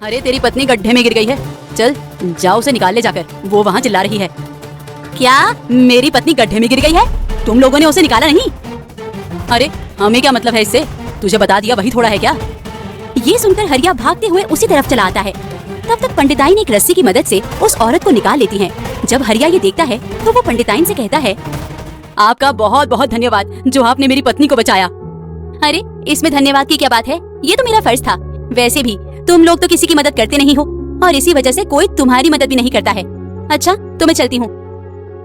अरे तेरी पत्नी गड्ढे में गिर गई है, चल जाओ उसे निकाल ले जाकर, वो वहाँ चिल्ला रही है। क्या मेरी पत्नी गड्ढे में गिर गई है? तुम लोगों ने उसे निकाला नहीं? अरे हमें क्या मतलब है इससे, तुझे बता दिया वही थोड़ा है क्या? ये सुनकर हरिया भागते हुए उसी तरफ चला आता है। तब तक पंडिताइन एक रस्सी की मदद से उस औरत को निकाल लेती है। जब हरिया ये देखता है तो वो पंडिताइन से कहता है, आपका बहुत बहुत धन्यवाद जो आपने मेरी पत्नी को बचाया। अरे इसमें धन्यवाद की क्या बात है, ये तो मेरा फर्ज था। वैसे भी तुम लोग तो किसी की मदद करते नहीं हो और इसी वजह से कोई तुम्हारी मदद भी नहीं करता है। अच्छा तो मैं चलती हूँ।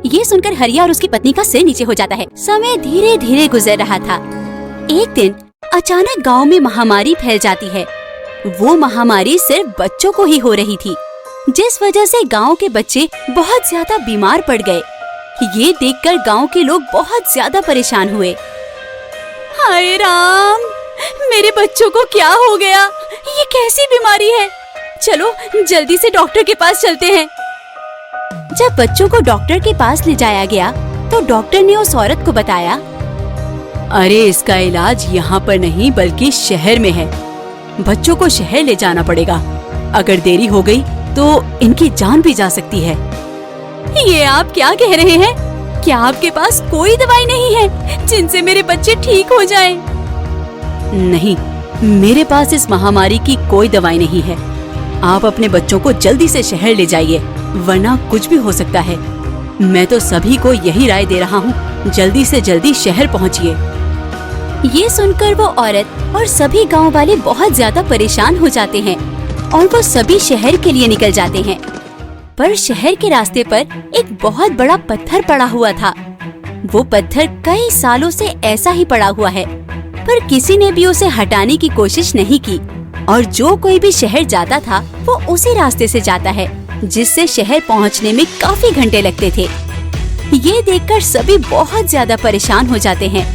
ये सुनकर हरिया और उसकी पत्नी का सिर नीचे हो जाता है। समय धीरे धीरे गुजर रहा था। एक दिन अचानक गांव में महामारी फैल जाती है। वो महामारी सिर्फ बच्चों को ही हो रही थी, जिस वजह से गांव के बच्चे बहुत ज्यादा बीमार पड़ गए। ये देखकर गांव के लोग बहुत ज्यादा परेशान हुए। हाय राम, मेरे बच्चों को क्या हो गया? ये कैसी बीमारी है? चलो जल्दी से डॉक्टर के पास चलते हैं। जब बच्चों को डॉक्टर के पास ले जाया गया तो डॉक्टर ने उस औरत को बताया, अरे इसका इलाज यहाँ पर नहीं बल्कि शहर में है। बच्चों को शहर ले जाना पड़ेगा, अगर देरी हो गई तो इनकी जान भी जा सकती है। ये आप क्या कह रहे हैं? क्या आपके पास कोई दवाई नहीं है जिनसे मेरे बच्चे ठीक हो जाएं? नहीं, मेरे पास इस महामारी की कोई दवाई नहीं है। आप अपने बच्चों को जल्दी से शहर ले जाइए, वरना कुछ भी हो सकता है। मैं तो सभी को यही राय दे रहा हूँ, जल्दी से जल्दी शहर पहुँचिए। ये सुनकर वो औरत और सभी गांव वाले बहुत ज्यादा परेशान हो जाते हैं और वो सभी शहर के लिए निकल जाते हैं। पर शहर के रास्ते पर एक बहुत बड़ा पत्थर पड़ा हुआ था। वो पत्थर कई सालों से ऐसा ही पड़ा हुआ है, पर किसी ने भी उसे हटाने की कोशिश नहीं की और जो कोई भी शहर जाता था वो उसी रास्ते से जाता है, जिससे शहर पहुंचने में काफी घंटे लगते थे। ये देखकर सभी बहुत ज्यादा परेशान हो जाते हैं।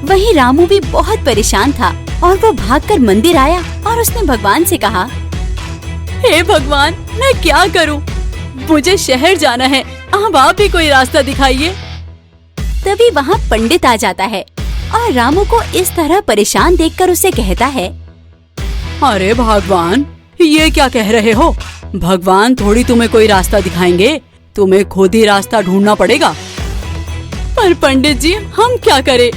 वहीं रामू भी बहुत परेशान था और वो भागकर मंदिर आया और उसने भगवान से कहा, हे भगवान, मैं क्या करूं? मुझे शहर जाना है, अब आप भी कोई रास्ता दिखाइए। तभी वहाँ पंडित आ जाता है और रामू को इस तरह परेशान देखकर उसे कहता है, अरे भगवान, ये क्या कह रहे हो? भगवान थोड़ी तुम्हें कोई रास्ता दिखाएंगे, तुम्हें खुद ही रास्ता ढूंढना पड़ेगा। पर पंडित जी, हम क्या करें?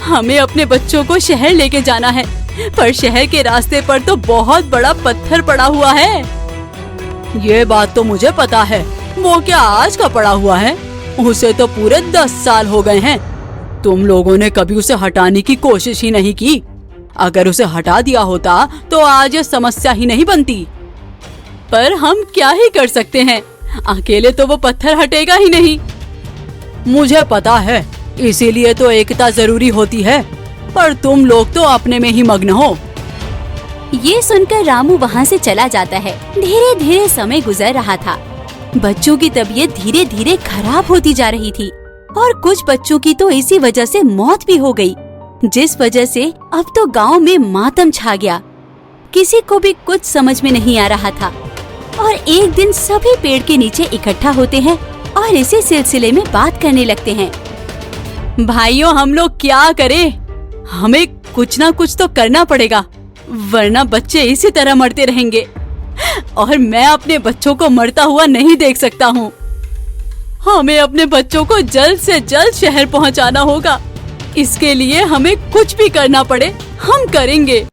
हमें अपने बच्चों को शहर लेके जाना है, पर शहर के रास्ते पर तो बहुत बड़ा पत्थर पड़ा हुआ है। ये बात तो मुझे पता है, वो क्या आज का पड़ा हुआ है? उसे तो पूरे 10 साल हो गए हैं। तुम लोगों ने कभी उसे हटाने की कोशिश ही नहीं की। अगर उसे हटा दिया होता तो आज ये समस्या ही नहीं बनती। पर हम क्या ही कर सकते हैं, अकेले तो वो पत्थर हटेगा ही नहीं। मुझे पता है, इसीलिए तो एकता जरूरी होती है, पर तुम लोग तो अपने में ही मग्न हो। ये सुनकर रामू वहाँ से चला जाता है। धीरे धीरे समय गुजर रहा था। बच्चों की तबीयत धीरे धीरे खराब होती जा रही थी और कुछ बच्चों की तो इसी वजह से मौत भी हो गई, जिस वजह से अब तो गांव में मातम छा गया। किसी को भी कुछ समझ में नहीं आ रहा था और एक दिन सभी पेड़ के नीचे इकट्ठा होते हैं और इसी सिलसिले में बात करने लगते हैं। भाइयों, हम लोग क्या करें? हमें कुछ ना कुछ तो करना पड़ेगा, वरना बच्चे इसी तरह मरते रहेंगे और मैं अपने बच्चों को मरता हुआ नहीं देख सकता हूँ। हमें अपने बच्चों को जल्द से जल्द शहर पहुँचाना होगा। इसके लिए हमें कुछ भी करना पड़े, हम करेंगे।